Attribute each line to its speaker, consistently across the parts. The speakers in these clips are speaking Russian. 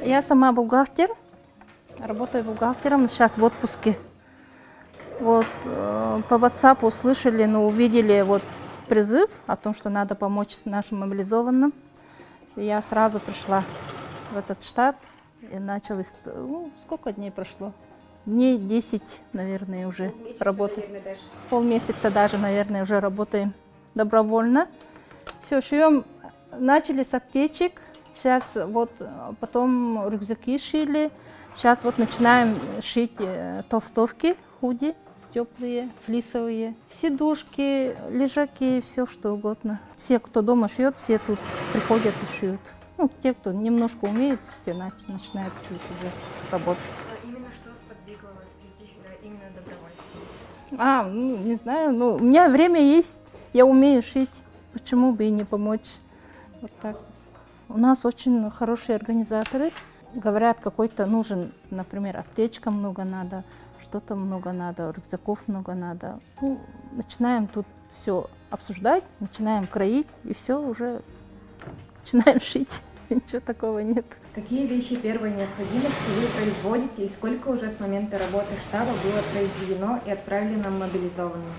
Speaker 1: Я сама бухгалтер, работаю бухгалтером, сейчас в отпуске. Вот по WhatsApp услышали, ну, увидели вот призыв о том, что надо помочь нашим мобилизованным. И я сразу пришла в этот штаб и началось, ну, сколько дней прошло? Дней 10, наверное, уже работаем. Полмесяца даже, наверное, уже работаем добровольно. Все, шьем, начали с аптечек, сейчас вот потом рюкзаки шили, сейчас вот начинаем шить толстовки, худи, теплые, флисовые, сидушки, лежаки, все что угодно. Все, кто дома шьет, все тут приходят и шьют. Ну, те, кто немножко умеет, все начинают здесь уже работать.
Speaker 2: А именно что сподвигло вас прийти сюда, именно добровольцем?
Speaker 1: Ну, не знаю, ну, у меня время есть, я умею шить, почему бы и не помочь. Вот так. У нас очень хорошие организаторы. Говорят, какой-то нужен, например, аптечка много надо, что-то много надо, рюкзаков много надо. Ну, начинаем тут все обсуждать, начинаем кроить, и все уже начинаем шить. Ничего такого нет.
Speaker 2: Какие вещи первой необходимости вы производите и сколько уже с момента работы штаба было произведено и отправлено мобилизованным?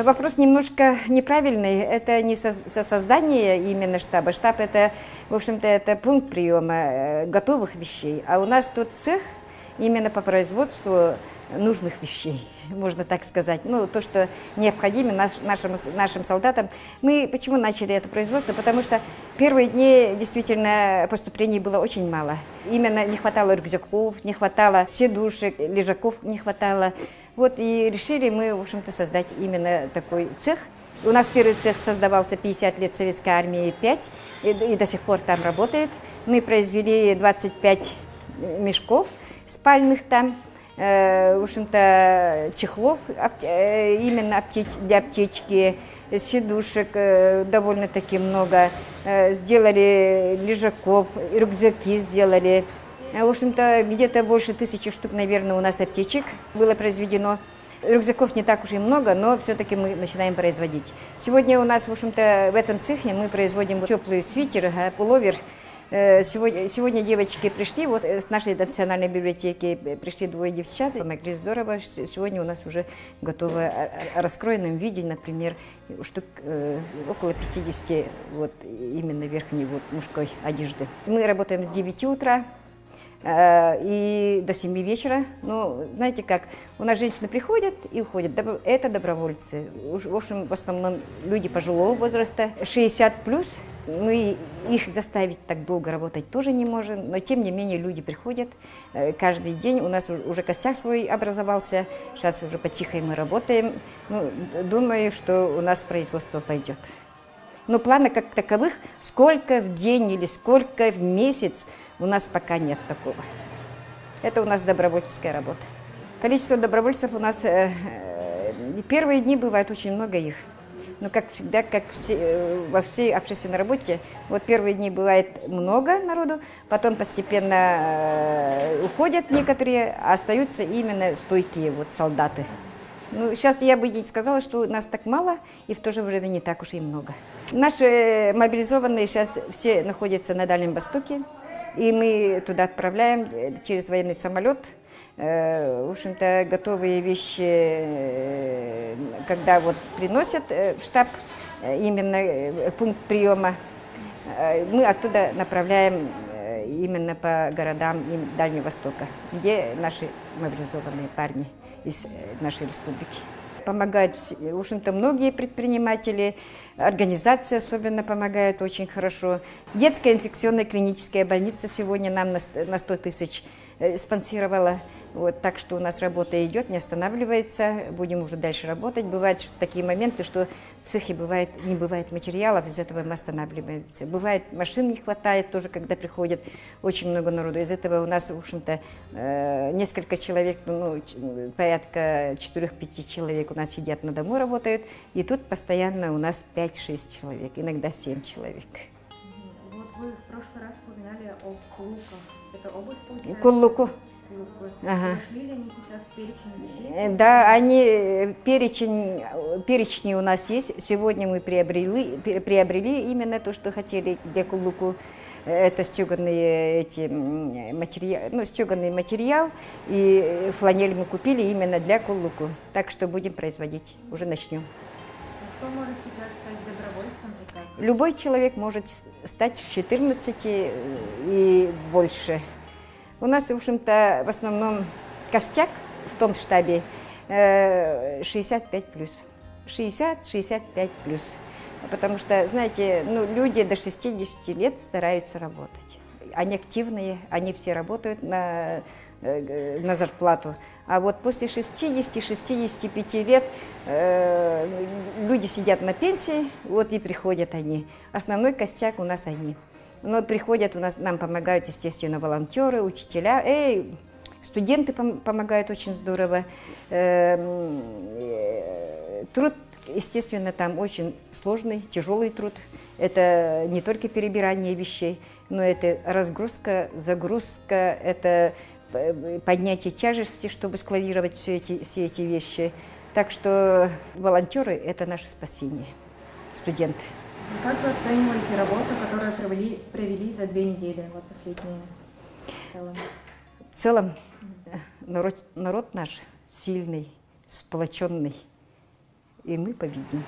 Speaker 3: Вопрос немножко неправильный. Это не создание именно штаба. Штаб это, в общем-то, это пункт приема готовых вещей. А у нас тут цех именно по производству нужных вещей, можно так сказать. Ну, то, что необходимо нашим солдатам. Мы почему начали это производство? Потому что первые дни действительно поступлений было очень мало. Именно не хватало рюкзаков, не хватало сидушек, лежаков не хватало. Вот и решили мы, в общем-то, создать именно такой цех. У нас первый цех создавался 50 лет Советской армии 5, и до сих пор там работает. Мы произвели 25 мешков спальных там, в общем-то, чехлов, именно для аптечки, сидушек довольно-таки много. Сделали лежаков, рюкзаки сделали. В общем-то, где-то больше 1000 штук, наверное, у нас аптечек было произведено. Рюкзаков не так уж и много, но все-таки мы начинаем производить. Сегодня у нас, в общем-то, в этом цехе мы производим теплый свитер, пуловер. Сегодня девочки пришли, вот с нашей национальной библиотеки пришли 2 девчат, помогли здорово. Сегодня у нас уже готово в раскроенном виде, например, штук около 50 вот, именно верхней вот, мужской одежды. Мы работаем с 9 утра и до 7 вечера. Ну, знаете как, у нас женщины приходят и уходят. Это добровольцы. В общем, в основном люди пожилого возраста, 60+. Мы их заставить так долго работать тоже не можем, но тем не менее люди приходят каждый день. У нас уже костяк свой образовался, сейчас уже по-тихому мы работаем. Ну, думаю, что у нас производство пойдет. Но плана как таковых, сколько в день или сколько в месяц, у нас пока нет такого. Это у нас добровольческая работа. Количество добровольцев у нас первые дни бывает очень много их. Но как всегда, как во всей общественной работе, вот первые дни бывает много народу, потом постепенно уходят некоторые, а остаются именно стойкие вот солдаты. Ну, сейчас я бы не сказала, что нас так мало, и в то же время не так уж и много. Наши мобилизованные сейчас все находятся на Дальнем Востоке, и мы туда отправляем через военный самолет. В общем-то, готовые вещи, когда вот приносят в штаб, именно пункт приема, мы оттуда направляем именно по городам Дальнего Востока, где наши мобилизованные парни из нашей республики. Помогают, в общем-то, многие предприниматели, организации особенно помогают очень хорошо. Детская инфекционная клиническая больница сегодня нам на 100 тысяч спонсировала. Вот, так что у нас работа идет, не останавливается, будем уже дальше работать. Бывают такие моменты, что в цехе не бывает материалов, из этого мы останавливаемся. Бывает, машин не хватает тоже, когда приходит очень много народу. Из этого у нас, в общем-то, несколько человек, ну, порядка 4-5 человек у нас сидят на дому, работают. И тут постоянно у нас 5-6 человек, иногда 7 человек.
Speaker 2: Вот вы в прошлый раз упоминали о кулуках. Это обувь, получается?
Speaker 3: Кулуку.
Speaker 2: Ага. Вошли ли они сейчас в перечень вещей?
Speaker 3: Да, перечни у нас есть. Сегодня мы приобрели именно то, что хотели для кулуку. Это стеганый стеганый материал, и фланель мы купили именно для Куллуку. Так что будем производить, уже начнем.
Speaker 2: Кто может сейчас стать добровольцем и как?
Speaker 3: Любой человек может стать с 14 и больше. У нас, в общем-то, в основном костяк в том штабе 65+. 60-65+. Потому что, знаете, люди до 60 лет стараются работать. Они активные, они все работают на зарплату. А вот после 60-65 лет люди сидят на пенсии, вот и приходят они. Основной костяк у нас они. Но приходят у нас, нам помогают, естественно, волонтеры, учителя, студенты помогают очень здорово. Труд, естественно, там очень сложный, тяжелый труд. Это не только перебирание вещей, но это разгрузка, загрузка, это поднятие тяжести, чтобы складировать все эти вещи. Так что волонтеры – это наше спасение, студенты.
Speaker 2: Как вы оцениваете работу, которую провели за 2 недели, вот последние в целом?
Speaker 3: В целом народ наш сильный, сплоченный, и мы победим.